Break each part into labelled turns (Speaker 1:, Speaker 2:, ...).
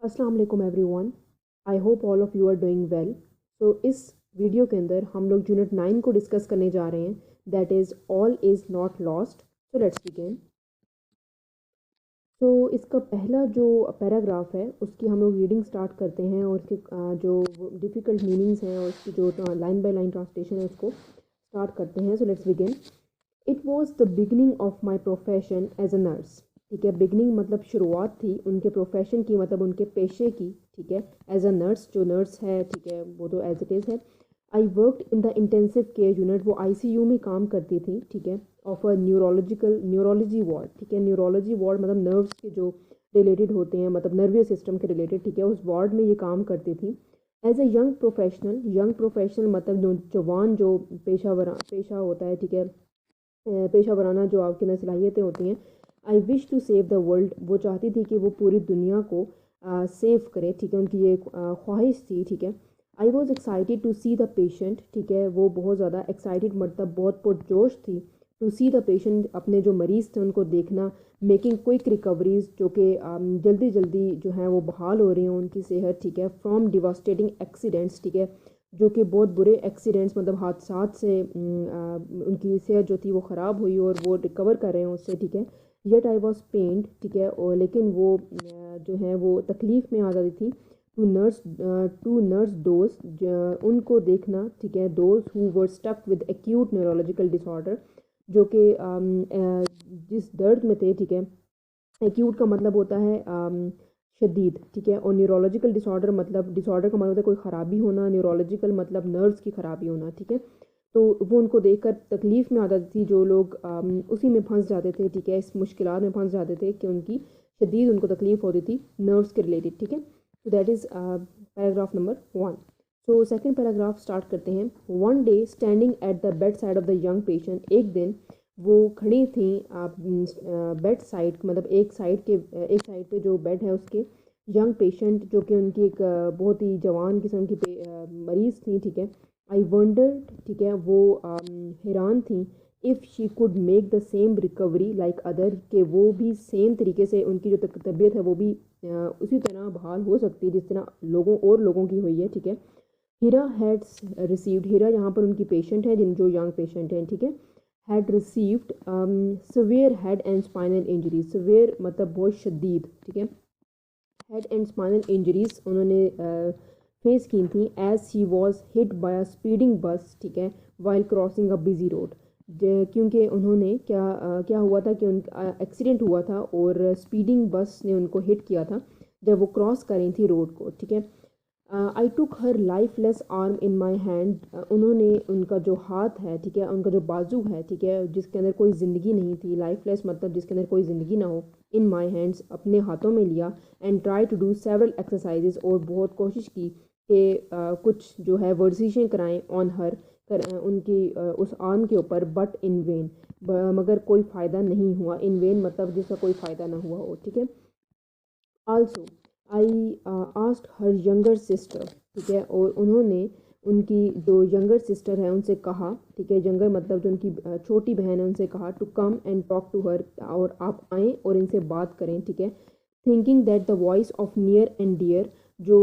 Speaker 1: अस्सलाम वालेकुम everyone. I hope all of you are doing well. So इस video के अंदर हम लोग यूनिट 9 को डिस्कस करने जा रहे हैं, that is all is not lost. So let's begin. So इसका पहला जो पैराग्राफ है उसकी हम लोग रीडिंग स्टार्ट करते हैं और उसके जो डिफ़िकल्ट मीनिंग्स हैं और उसकी जो लाइन बाय लाइन ट्रांसलेशन है उसको स्टार्ट करते हैं। So let's begin. It was the beginning of my profession as a nurse. ठीक है, बिगनिंग मतलब शुरुआत थी उनके प्रोफेशन की, मतलब उनके पेशे की। ठीक है, एज अ नर्स, जो नर्स है, ठीक है, वो तो एज इट इज़ है। I worked in the intensive care unit, वो आईसीयू में काम करती थी। ठीक है, ऑफ अ न्यूरोलॉजी वार्ड। ठीक है, न्यूरोलॉजी वार्ड मतलब नर्व्स के जो रिलेटेड होते हैं, मतलब नर्वियस सिस्टम के रिलेटेड। ठीक है, उस वार्ड में ये काम करती थी एज अ यंग प्रोफेशनल मतलब जवान जो पेशा होता है। ठीक है, पेशा वराना जो आपके अंदर सलाहियतें होती हैं। I wish to save the world, वो चाहती थी कि वो पूरी दुनिया को सेव करे। ठीक है, उनकी ये ख्वाहिश थी। ठीक है, I was excited to see the patient. ठीक है, वो बहुत ज़्यादा एक्साइटेड मतलब बहुत पुरजोश थी टू सी द पेशेंट, अपने जो मरीज़ थे उनको देखना। मेकिंग क्विक रिकवरीज, जो कि जल्दी जल्दी जो है वो बहाल हो रही हैं उनकी सेहत। ठीक है, फ्रॉम डिवास्टेटिंग एक्सीडेंट्स। ठीक है, जो कि बहुत बुरे एक्सीडेंट्स मतलब हादसात से उनकी सेहत जो थी वो ख़राब हुई और वो रिकवर कर रहे हैं उससे। ठीक है, येट आई वॉज पेंड। ठीक है, और लेकिन वो जो है वो तकलीफ़ में आ जाती थी। टू नर्स दोस्त, उनको देखना। ठीक है, those who were stuck with acute neurological disorder, जो कि जिस दर्द में थे। ठीक है, एक्यूट का मतलब होता है शदीद। ठीक है, और न्यूरोलॉजिकल डिसऑर्डर का मतलब होता है कोई ख़राबी होना, न्यूरोलॉजिकल मतलब नर्व्स की ख़राबी होना। ठीक है, तो वो उनको देखकर तकलीफ़ में आ जाती थी, जो लोग उसी में फंस जाते थे। ठीक है, इस मुश्किलात में फंस जाते थे कि उनकी शदीद उनको तकलीफ़ होती थी नर्व्स के रिलेटेड। ठीक है, तो that is paragraph number 1। So second paragraph start करते हैं। One day standing at the bed side of the young patient, एक दिन वो खड़ी थी बेड साइड, मतलब एक साइड पे जो बेड है उसके यंग पेशेंट, जो कि उनकी एक बहुत ही जवान किस्म की मरीज़ थी। ठीक है, आई वंडर। ठीक है, वो हैरान थी if she could make the same recovery like other, के वो भी सेम तरीके से उनकी जो तबीयत है वो भी उसी तरह बहाल हो सकती है जिस तरह लोगों की हुई है। ठीक है, हीरा हैड्स रिसीव्ड, हीरा यहाँ पर उनकी पेशेंट है, जिन जो यंग पेशेंट हैं। ठीक है, had received severe head and spinal injury, severe मतलब बहुत शदीद। ठीक है, हेड एंड स्पाइनल इंजरीज उन्होंने फेस की थी as she was hit by a speeding bus. ठीक है, while crossing a busy road, क्योंकि उन्होंने क्या हुआ था कि उनका एक्सीडेंट हुआ था और स्पीडिंग बस ने उनको हिट किया था जब वो क्रॉस कर रही थी रोड को। ठीक है, I took her lifeless arm in my hand, उन्होंने उनका जो हाथ है, ठीक है, उनका जो बाजू है, ठीक है, जिसके अंदर कोई ज़िंदगी नहीं थी, लाइफलेस मतलब जिसके अंदर कोई ज़िंदगी ना हो, इन माई हैंड्स अपने हाथों में लिया। And try to do several exercises, और बहुत कोशिश की कि कुछ जो है वर्जिशें कराएं ऑन हर, उनकी उस आर्म के ऊपर, बट इन वेन, मगर कोई फ़ायदा नहीं हुआ। इन वेन मतलब जिसका कोई फ़ायदा ना हुआ हो। ठीक है, also I asked her younger sister. ठीक है, और उन्होंने उनकी जो यंगर सिस्टर है उनसे कहा। ठीक है, यंगर मतलब जो उनकी छोटी बहन है, उनसे कहा to come and talk to her, और आप आएँ और इनसे बात करें। ठीक है, thinking that the voice of near and dear, जो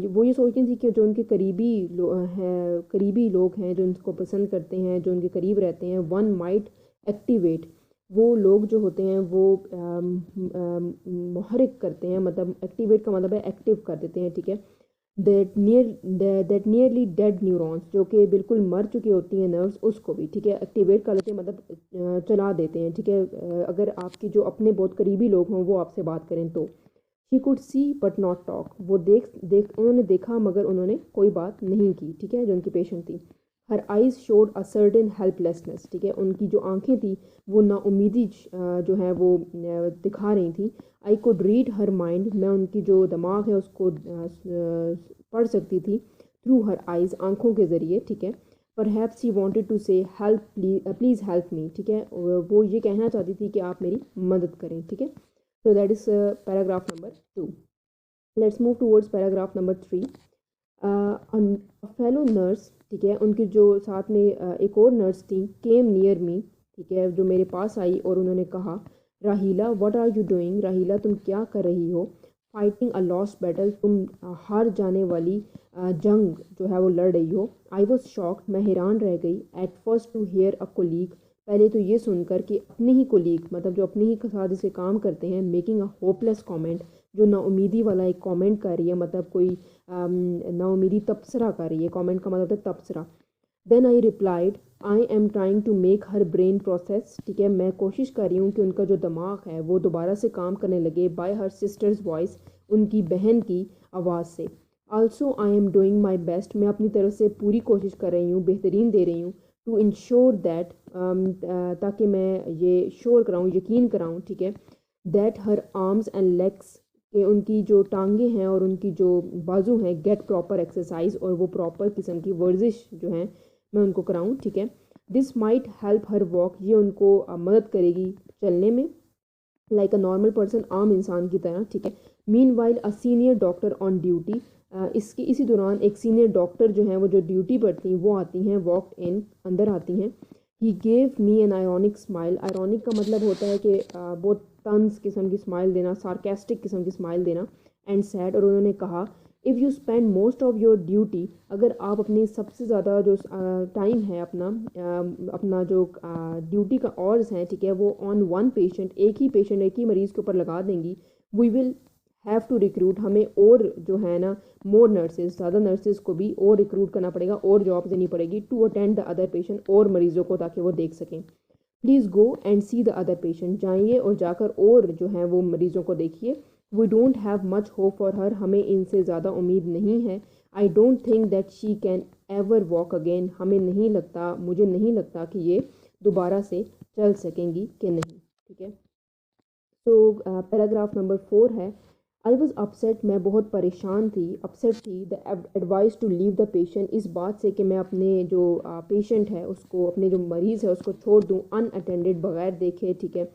Speaker 1: वो ये सोचती थी कि जो उनके करीबी लोग हैं, जो उनको पसंद करते हैं, जो उनके करीब रहते हैं, वन माइट एक्टिवेट, वो लोग जो होते हैं वो मुहरिक करते हैं, मतलब एक्टिवेट का मतलब है एक्टिव कर देते हैं। ठीक है, दैट नियरली डेड न्यूरॉन्स, जो कि बिल्कुल मर चुकी होती हैं नर्व्स, उसको भी, ठीक है, एक्टिवेट कर देते हैं, मतलब चला देते हैं। ठीक है, अगर आपकी जो अपने बहुत करीबी लोग हों वो आपसे बात करें तो। She could see but not talk, वो उन्होंने देखा मगर उन्होंने कोई बात नहीं की। ठीक है, जो उनकी पेशेंट थी। हर eyes showed a certain helplessness, ठीक है, उनकी जो आंखें थी वो नाउमीदी जो है वो दिखा रही थी। I could read her mind, मैं उनकी जो दिमाग है उसको पढ़ सकती थी थ्रू हर आइज़, आंखों के ज़रिए। ठीक है, परहैप्स शी वांटेड टू से हेल्प, प्लीज़ हेल्प मी। ठीक है, वो ये कहना चाहती थी कि आप मेरी मदद करें। ठीक है, so that is paragraph number 2. Let's move towards paragraph number 3. A fellow nurse, ठीक है, उनकी जो साथ में एक और नर्स थी, केम नियर मी, ठीक है, जो मेरे पास आई और उन्होंने कहा, राहीला व्हाट आर यू डूइंग, राहीला तुम क्या कर रही हो। फाइटिंग अ लॉस्ट बैटल, तुम हार जाने वाली जंग जो है वो लड़ रही हो। आई वॉज शॉक्ड, मैं हैरान रह गई। At first to hear a colleague, पहले तो ये सुनकर कि अपने ही कोलीग मतलब जो अपने ही साथ इसे काम करते हैं, मेकिंग अ होपलेस कमेंट, जो नाउमीदी वाला एक कमेंट कर रही है, मतलब कोई नाउमीदी तबसरा कर रही है। कमेंट का मतलब है तबसरा। Then I replied, I am trying to make her brain process, ठीक है, मैं कोशिश कर रही हूँ कि उनका जो दिमाग है वो दोबारा से काम करने लगे। बाय हर सिस्टर्स वॉइस, उनकी बहन की आवाज़ से। Also I am doing my best, मैं अपनी तरफ से पूरी कोशिश कर रही हूँ, बेहतरीन दे रही हूँ। टू इंश्योर दैट, ताकि मैं ये श्योर कराऊँ, यकीन कराऊँ, ठीक है, that her arms and legs, कि उनकी जो टांगे हैं और उनकी जो बाजू हैं, गेट प्रॉपर एक्सरसाइज, और वो प्रॉपर किस्म की वर्जिश जो हैं मैं उनको कराऊँ, ठीक है। This might help her walk, ये उनको मदद करेगी चलने में, लाइक अ नॉर्मल पर्सन, आम इंसान की तरह, ठीक है। Mean while a senior doctor on duty, इसकी इसी दौरान एक सीनियर डॉक्टर जो हैं वो जो ड्यूटी पर थी वो आती हैं, वॉक इन, अंदर आती हैं। He gave me an ironic smile, ironic का मतलब होता है कि बहुत तंज किस्म की स्माइल देना, सार्केस्टिक किस्म की स्माइल देना। एंड सैड, और उन्होंने कहा, if you spend most of your duty, अगर आप अपनी सबसे ज़्यादा जो टाइम है अपना अपना जो ड्यूटी का आवर्स हैं, ठीक है, वो ऑन वन पेशेंट, एक ही पेशेंट, एक ही मरीज़ के ऊपर लगा देंगी, we will have to recruit, हमें और जो है ना मोर नर्सेज, ज़्यादा नर्सेज को भी और रिक्रूट करना पड़ेगा, और जॉब देनी पड़ेगी, to attend the other patient, और मरीज़ों को, ताकि वो देख सकें। Please go and see the other patient, जाइए और जाकर और जो हैं वो मरीज़ों को देखिए। We don't have much hope for her, हमें इनसे ज़्यादा उम्मीद नहीं है। I don't think that she can ever walk again, हमें नहीं लगता, मुझे नहीं लगता कि ये दोबारा से चल सकेंगी कि नहीं, ठीक है। तो पैराग्राफ नंबर 4 है, आई वॉज अपसेट, मैं बहुत परेशान थी, अपसेट थी। The advice to leave the patient, इस बात से कि मैं अपने जो पेशेंट है उसको, अपने जो मरीज़ है उसको छोड़ दूँ अनअटेंडेड, बगैर देखे, ठीक है,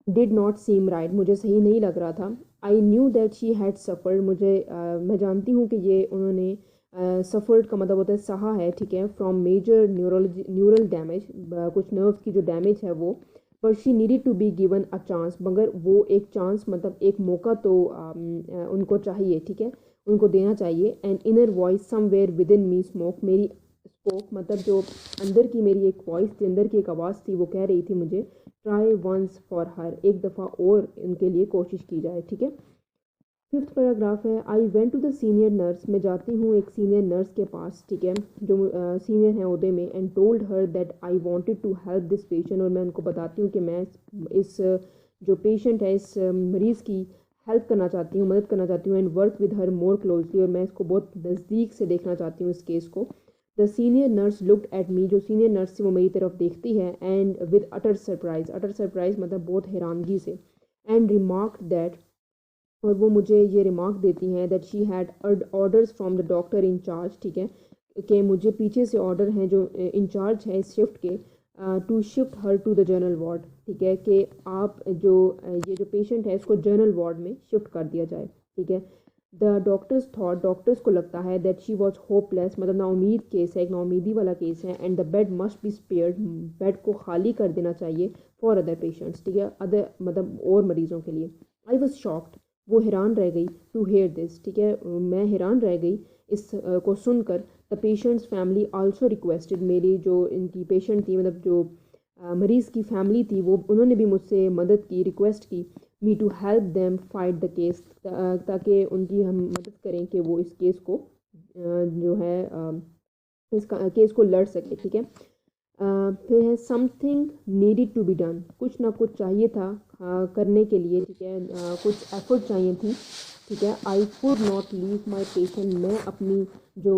Speaker 1: डिड नॉट सीम राइट, मुझे सही नहीं लग रहा था। I knew that she had suffered, मैं जानती हूँ कि ये उन्होंने सफ़र्ड का मतलब होता है सहा है, ठीक है, फ्रॉम मेजर न्यूरल डैमेज, कुछ नर्व्स की जो डैमेज है वो। पर she needed to be given a chance, मगर वो एक चांस मतलब एक मौका तो उनको चाहिए, ठीक है, उनको देना चाहिए। And inner voice somewhere with in me smoke, मेरी स्पोक मतलब जो अंदर की मेरी एक वॉइस थी, अंदर की एक आवाज़ थी, वो कह रही थी मुझे, ट्राई वंस फॉर हर, एक दफ़ा और उनके लिए कोशिश की जाए, ठीक है। फिफ्थ पैराग्राफ है, I went to the senior nurse, मैं जाती हूँ एक सीनियर नर्स के पास, ठीक है, जो सीनियर हैं ओहदे में। And told her that I wanted to help this patient, और मैं उनको बताती हूँ कि मैं इस जो पेशेंट है, इस मरीज़ की हेल्प करना चाहती हूँ, मदद करना चाहती हूँ। And work with her more closely, और मैं इसको बहुत नज़दीक से देखना चाहती हूँ इस केस को। The senior nurse looked at me, जो सीनियर नर्स थी वो मेरी तरफ देखती है। एंड विद अटर सरप्राइज मतलब बहुत हैरानगी से। एंड रिमार्क दैट, और वो मुझे ये रिमार्क देती हैं, that she had orders from the doctor in charge, ठीक है, कि मुझे पीछे से ऑर्डर हैं जो इंचार्ज है इस शिफ्ट के, to shift her to the general ward, ठीक है, कि आप जो ये जो पेशेंट है इसको जनरल वार्ड में शिफ्ट कर दिया जाए, ठीक है। द डॉक्टर्स थॉट, डॉक्टर्स को लगता है, दैट शी वॉज होपलेस, मतलब नाउमीद केस है, एक नाउमीदी वाला केस है। And the bed must be spared, bed को खाली कर देना चाहिए, फॉर अदर पेशेंट्स, ठीक है, अदर मतलब और मरीज़ों के लिए। आई वॉज शॉक्ड, वो हैरान रह गई, टू हेयर दिस, ठीक है, मैं हैरान रह गई इस को सुनकर। The patients family also requested, मेरी जो इनकी पेशेंट थी मतलब जो मरीज़ की फैमिली थी, वो उन्होंने भी मुझसे मदद की, रिक्वेस्ट की, me to help them fight the case, ताकि उनकी हम मदद करें कि वो इस केस को जो है इसका केस को लड़ सके, ठीक है। फिर है, something needed to be done, कुछ ना कुछ चाहिए था करने के लिए, ठीक है, कुछ एफर्ट चाहिए थी, ठीक है। आई could not leave my patient, मैं अपनी जो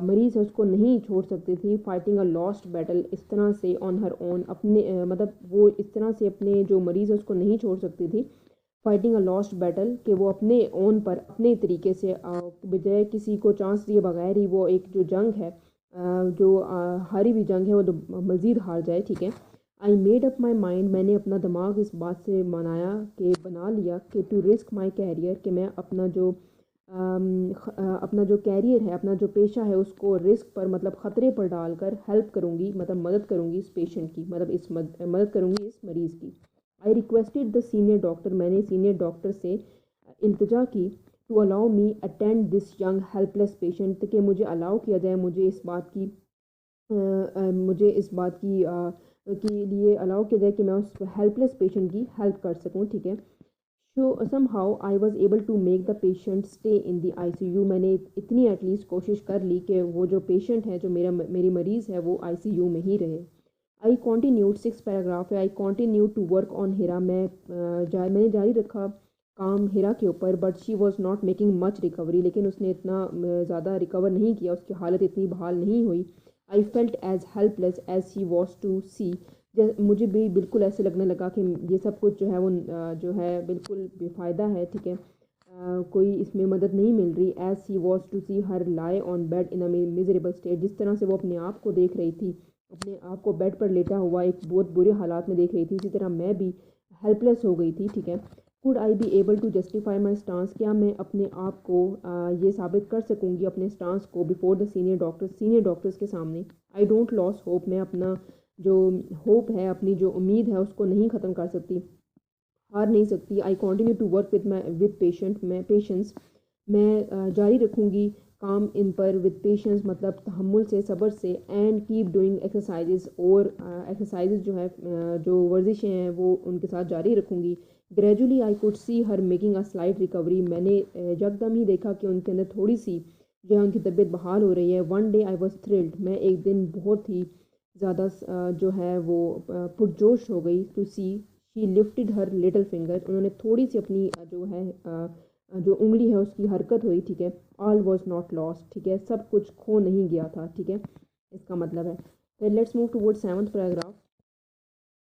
Speaker 1: मरीज़ है उसको नहीं छोड़ सकती थी। फाइटिंग अ लॉस्ट बैटल, इस तरह से ऑन हर ओन, अपने मतलब वो इस तरह से अपने जो मरीज़ है उसको नहीं छोड़ सकती थी। फाइटिंग अ लॉस्ट बैटल, कि वो अपने ओन पर अपने तरीके से बजाय किसी को चांस दिए बगैर ही वो एक जो जंग है, जो हारी हुई जंग है वो तो मज़ीद हार जाए, ठीक है। I made up my mind, मैंने अपना दिमाग इस बात से बना लिया कि टू रिस्क माई कैरियर, कि मैं अपना जो अपना जो कैरियर है, अपना जो पेशा है उसको रिस्क पर मतलब ख़तरे पर डालकर हेल्प करूँगी, मतलब मदद करूँगी इस पेशेंट की, मतलब इस मदद करूँगी इस मरीज़ की। I requested the senior doctor, मैंने सीनियर डॉक्टर से इल्तिजा की to allow me attend this young helpless patient, कि मुझे अलाउ किया जाए, मुझे इस बात की के लिए अलाउ किया जाए कि मैं उस हेल्पलेस पेशेंट की हेल्प कर सकूं, ठीक है। So somehow I was able to make the patient stay in the ICU, मैंने इतनी एटलीस्ट कोशिश कर ली कि वो जो पेशेंट है, जो मेरी मरीज़ है, वो आईसीयू में ही रहे। आई कॉन्टीन्यूड, 6 पैराग्राफ है, आई कॉन्टीन्यू टू वर्क ऑन हिरा, मैंने जारी रखा काम हिरा के ऊपर, but she was not making much recovery, लेकिन उसने इतना ज़्यादा रिकवर नहीं किया, उसकी हालत इतनी बहाल नहीं हुई। I felt as helpless as she was to see, मुझे भी बिल्कुल ऐसे लगने लगा कि ये सब कुछ जो है वो जो है बिल्कुल बेफ़ायदा है, ठीक है। कोई इसमें मदद नहीं मिल रही। As she was to see her lie on bed in a miserable state, जिस तरह से वो अपने आप को देख रही थी, अपने आप को बेड पर लेटा हुआ एक बहुत बुरे हालात में देख रही थी, इसी तरह मैं भी हेल्पलेस हो गई थी, ठीक है। Could I be able to justify my stance, क्या मैं अपने आप को ये साबित कर सकूँगी अपने स्टांस को बिफोर द सीनियर डॉक्टर्स के सामने। आई डोंट लॉस होप, मैं अपना जो होप है, अपनी जो उम्मीद है, उसको नहीं ख़त्म कर सकती, हार नहीं सकती। I continue to work with patience, मैं जारी रखूँगी काम इन पर विद पेशेंस, मतलब तहम्मुल से, सब्र से। एंड कीप डूइंग एक्सरसाइजेज, और एक्सरसाइजेज जो है जो वर्जिशें हैं वो उनके साथ जारी रखूँगी। Gradually I could see her making a slight recovery, मैंने यकदम ही देखा कि उनके अंदर थोड़ी सी जो है उनकी तबीयत बहाल हो रही है। One day I was thrilled, मैं एक दिन बहुत ही ज़्यादा जो है वो पुरजोश हो गई to see she lifted her little finger, उन्होंने थोड़ी सी अपनी जो है जो उंगली है उसकी हरकत हुई, ठीक है। ऑल वॉज नॉट लॉस्ट, ठीक है, सब कुछ खो नहीं गया था, ठीक है, इसका मतलब है। फिर let's move toward 7th paragraph.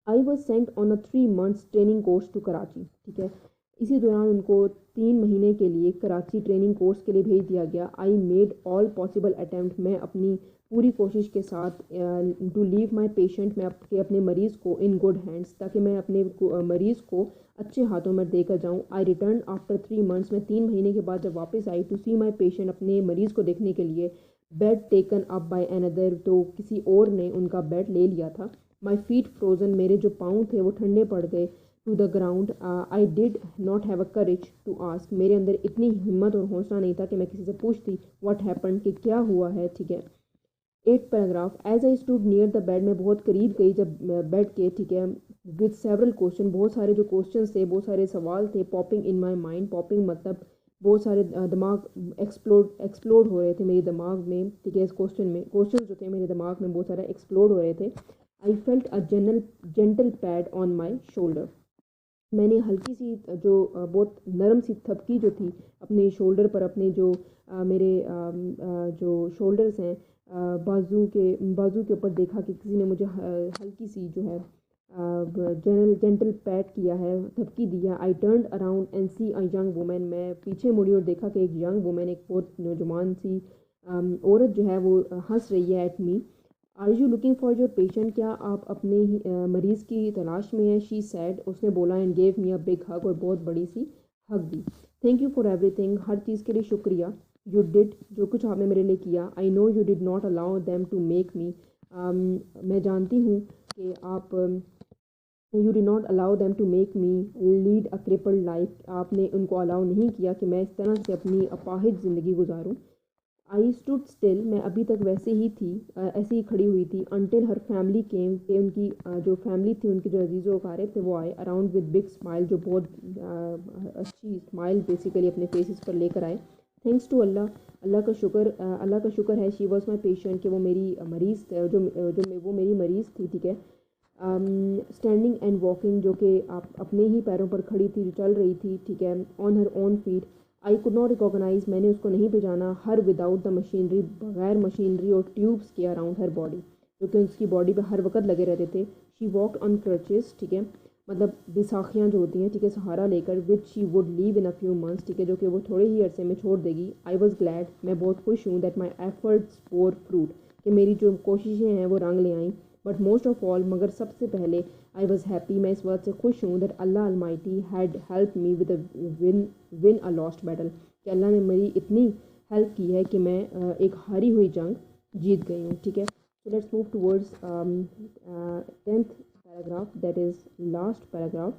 Speaker 1: I was sent on a 3 months training course to Karachi, ठीक है। इसी दौरान उनको 3 महीने के लिए कराची ट्रेनिंग कोर्स के लिए भेज दिया गया। I made all possible attempt, मैं अपनी पूरी कोशिश के साथ टू लीव माई पेशेंट, मैं अपने मरीज़ को इन गुड हैंड्स, ताकि मैं अपने मरीज़ को अच्छे हाथों में देकर जाऊँ। आई रिटर्न आफ्टर 3 months, मैं 3 महीने के बाद जब वापस आई टू सी माई पेशेंट, अपने मरीज़ को देखने के लिए। Bed taken up by another, तो किसी और ने उनका बेड ले लिया था। माई फीट फ्रोजन, मेरे जो पाँव थे वो ठंडे पड़ गए। To the ground, I did not have a courage to ask, मेरे अंदर इतनी हिम्मत और हौसला नहीं था कि मैं किसी से पूछती व्हाट हैपन, कि क्या हुआ है, ठीक है। 8th paragraph. As I stood near the bed, मैं बहुत करीब गई जब बेड के, ठीक है। विद सेवरल क्वेश्चन, बहुत सारे जो क्वेश्चन थे, बहुत सारे सवाल थे। Popping in my mind, popping मतलब बहुत सारे दिमाग एक्सप्लोड हो रहे थे मेरे दिमाग में, ठीक है। इस क्वेश्चन जो थे मेरे दिमाग में बहुत सारे एक्सप्लोड हो रहे थे। आई felt a gentle pad on my shoulder, मैंने हल्की सी जो बहुत नरम सी थपकी जो थी अपने शोल्डर पर, अपने जो मेरे जो शोल्डर्स हैं, बाजू के ऊपर देखा कि किसी ने मुझे हल्की सी जो है जेंटल पैट किया है, थपकी दिया। I turn around and see a young women, मैं पीछे मुड़ी और देखा कि एक यंग वुमेन, एक बहुत नौजवान सी औरत जो है वो हंस रही है at me. Are you looking for your patient, क्या आप अपने ही मरीज़ की तलाश में हैं। शी सैड, उसने बोला। And gave me a big हग, और बहुत बड़ी सी हग दी। थैंक यू फॉर एवरीथिंग, हर चीज़ के लिए शुक्रिया। यू डिड, जो कुछ आपने मेरे लिए किया। I know you did not allow them to make me, मैं जानती हूँ कि आप you did not allow them to make me lead a crippled life, आपने उनको अलाउ नहीं किया कि मैं इस तरह से अपनी अपाहिज ज़िंदगी गुजारूँ। आई स्टूड स्टिल, मैं अभी तक वैसे ही थी, ऐसे ही खड़ी हुई थी। अनटिल हर फैमिली केम, के उनकी जो फैमिली थी, उनके जो अजीज़ व अकारीब थे, वो आए। अराउंड विद बिग स्माइल, जो बहुत अच्छी स्माइल बेसिकली अपने फेसेस पर लेकर आए। थैंक्स टू अल्लाह, अल्लाह का शुक्र है। शी वॉज माई पेशेंट, कि वो मेरी मरीज़ थे, वो मेरी मरीज़ थी, ठीक है। स्टैंडिंग एंड वॉकिंग, जो कि आप अपने ही पैरों पर खड़ी थी, जो चल रही थी, ठीक है। On her own feet, I could not recognise, मैंने उसको नहीं पहचाना। हर विदाउट द मशीनरी, बगैर मशीनरी और ट्यूब्स के, अराउंड हर बॉडी, जो कि उसकी बॉडी पे हर वक्त लगे रहते थे। शी वॉकड ऑन क्रचेस, ठीक है, मतलब बिसाखियाँ जो होती हैं, ठीक है, सहारा लेकर। Which she would leave in a few months, ठीक है, जो कि वो थोड़े ही अरसे में छोड़ देगी। आई वॉज ग्लैड, मैं बहुत खुश हूँ। That my efforts four fruit, कि मेरी जो कोशिशें हैं वो रंग ले आईं। बट मोस्ट ऑफ ऑल, मगर सबसे पहले, आई वॉज हैप्पी, मैं इस बात से खुश हूँ। That Allah Almighty had help me with win a lost battle, कि अल्लाह ने मेरी इतनी हेल्प की है कि मैं एक हारी हुई जंग जीत गई हूँ, ठीक है। सो let's move towards 10th paragraph, that is last paragraph.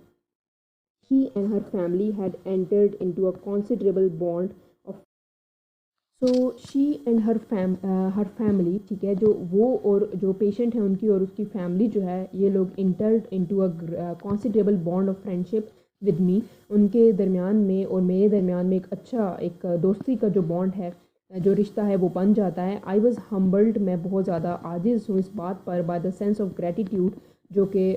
Speaker 1: He and her family had entered into a considerable bond of. So she and her family, ठीक है, जो वो और जो पेशेंट है उनकी और उसकी फैमिली जो है, ये लोग entered into a considerable bond of friendship with me. उनके दरमियान में और मेरे दरमियान में एक अच्छा एक दोस्ती का जो बॉन्ड है, जो रिश्ता है, वो बन जाता है। आई वॉज़ हम्बल्ड, मैं बहुत ज़्यादा आजिज़ हूँ इस बात पर, by the sense of gratitude, जो कि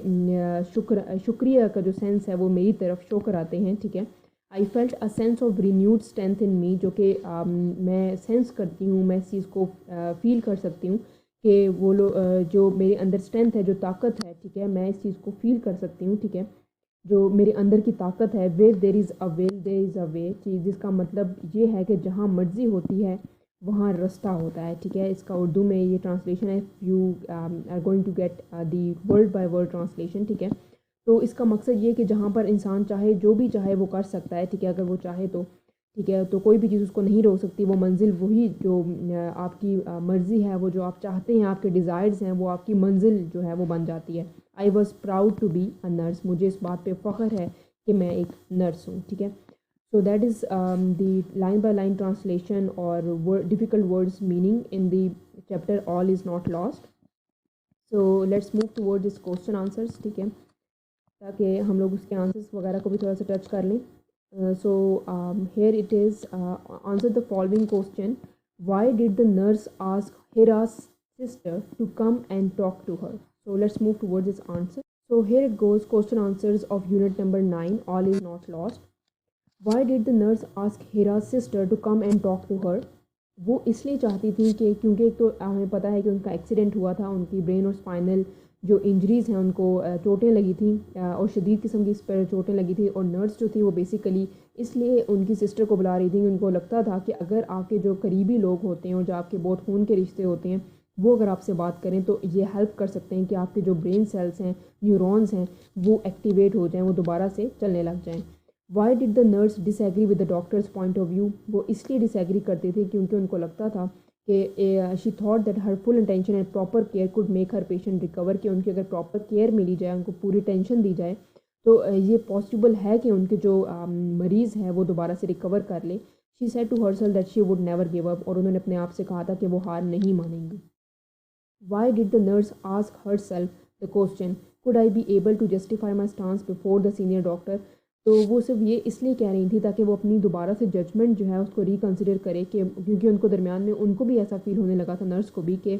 Speaker 1: शुक्रिया का जो सेंस है वो मेरी तरफ शो कराते हैं, ठीक है। I felt a sense of renewed strength in me, जो कि मैं सेंस करती हूँ, मैं इस चीज़ को फील कर सकती हूँ कि वो लोग जो मेरे अंदर स्ट्रेंथ है, जो ताकत है, ठीक है, मैं इस चीज़ को फील कर सकती हूँ, ठीक है, जो मेरे अंदर की ताकत है। Where there is a will there is a way, चीज़ जिसका मतलब ये है कि जहाँ मर्जी होती है वहाँ रास्ता होता है, ठीक है। इसका उर्दू में ये ट्रांसलेशन है, you are going to get the word by word translation, ठीक है। तो इसका मकसद ये कि जहाँ पर इंसान चाहे जो भी चाहे वो कर सकता है, ठीक है, अगर वो चाहे तो, ठीक है, तो कोई भी चीज़ उसको नहीं रोक सकती। वो मंजिल वही जो आपकी मर्ज़ी है, वो जो आप चाहते हैं, आपके डिज़ायर्स हैं, वो आपकी मंजिल जो है वो बन जाती है। I was proud to be a nurse, मुझे इस बात पे फ़ख्र है कि मैं एक नर्स हूँ, ठीक है। So that is the line by line translation और difficult words meaning in the chapter all is not lost. So let's move toward this question answers, ठीक है, ताकि हम लोग उसके आंसर्स वगैरह को भी थोड़ा सा टच कर लें। So here it is, answer the following question, why did the nurse ask Hira's sister to come and talk to her. So let's move toward this answer. So here it goes, question answers of unit number 9, all is not lost. Why did the nurse ask Hira's sister to come and talk to her. वो इसलिए चाहती थी कि क्योंकि एक तो हमें पता है कि उनका एक्सीडेंट हुआ था, उनकी ब्रेन और स्पाइनल जो इंजरीज़ हैं, उनको चोटें लगी थी और शदीद किस्म की इस पर चोटें लगी थी। और नर्स जो थी वो बेसिकली इसलिए उनकी सिस्टर को बुला रही थी, उनको लगता था कि अगर आपके जो करीबी लोग होते हैं और जो आपके बहुत खून के रिश्ते होते हैं, वो अगर आपसे बात करें तो ये हेल्प कर सकते हैं कि आपके जो ब्रेन सेल्स हैं, न्यूरॉन्स हैं, वो एक्टिवेट हो जाएँ, वो दोबारा से चलने लग जाएँ। Y did the nurse disagree with the doctors point of view. वो इसलिए डिसएग्री करते थे क्योंकि उनको लगता था कि she thought that her full attention and proper care could make her patient recover, कि उनकी अगर प्रॉपर केयर मिली जाए, उनको पूरी टेंशन दी जाए, तो ये पॉसिबल है कि उनके जो मरीज़ है वो दोबारा से रिकवर कर ले। She said to herself that she would never give up, और उन्होंने अपने आप से कहा था कि वो हार नहीं मानेंगी। Why did the nurse ask herself the question, could I be able to justify my stance before the senior doctor. तो वो सिर्फ ये इसलिए कह रही थी ताकि वो अपनी दोबारा से जजमेंट जो है उसको रिकन्सिडर करे, कि क्योंकि उनको दरमियान में उनको भी ऐसा फील होने लगा था, नर्स को भी, कि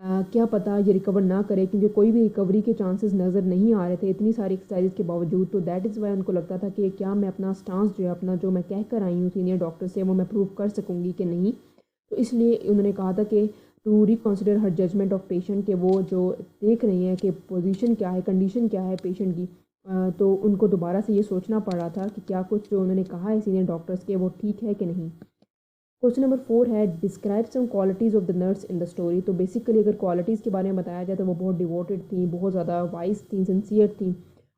Speaker 1: क्या पता ये रिकवर ना करे, क्योंकि कोई भी रिकवरी के चांसेस नज़र नहीं आ रहे थे इतनी सारी एक्सरसाइज के बावजूद। तो दैट इज़ वाई उनको लगता था कि क्या मैं अपना स्टांस जो है, अपना जो मैं कह कर आई हूँ सीनियर डॉक्टर से, वो मैं प्रूव कर सकूँगी कि नहीं। तो इसलिए उन्होंने कहा था कि to reconsider her judgement of patient, के वो जो देख रही हैं कि पोजीशन क्या है, कंडीशन क्या है पेशेंट की, तो उनको दोबारा से ये सोचना पड़ रहा था कि क्या कुछ जो उन्होंने कहा है सीनियर डॉक्टर्स के वो ठीक है कि नहीं। क्वेश्चन नंबर 4 है, describe some qualities of the nurse in the story. तो बेसिकली अगर क्वालिटीज़ के बारे में बताया जाए तो वो बहुत डिवोटेड थी, बहुत ज़्यादा वाइज थी, सिंसियर थी,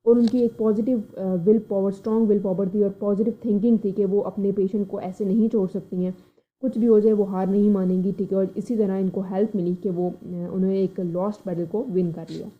Speaker 1: और उनकी एक positive will power, strong will power थी, और पॉजिटिव थिंकिंग थी कि वो अपने पेशेंट को ऐसे नहीं छोड़ सकती हैं, कुछ भी हो जाए वो हार नहीं मानेंगी, ठीक है। और इसी तरह इनको हेल्प मिली कि वो उन्होंने एक लॉस्ट बैटल को विन कर लिया।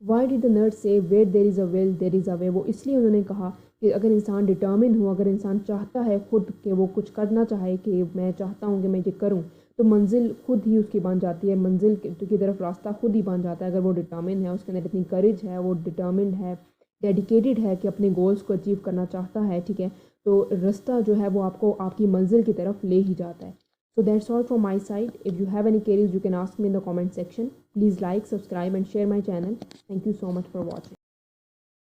Speaker 1: Why did the nurse say where there is a will there is a way. वो इसलिए उन्होंने कहा कि अगर इंसान डिटर्मिन हो, अगर इंसान चाहता है खुद कि वो कुछ करना चाहे, कि मैं चाहता हूँ कि मैं ये करूँ, तो मंजिल खुद ही उसकी बन जाती है, मंजिल की तरफ रास्ता खुद ही बन जाता है। अगर वो डिटर्मिन है, उसके अंदर इतनी करेज है, वो डिटर्मिंड है, डेडिकेटेड है कि अपने गोल्स को अचीव करना चाहता है, ठीक है, तो रास्ता जो है वो आपको आपकी मंजिल की तरफ ले ही जाता है। So that's all from my side. If you have any queries, you can ask me in the comment section. Please like, subscribe and share my channel. Thank you so much for watching.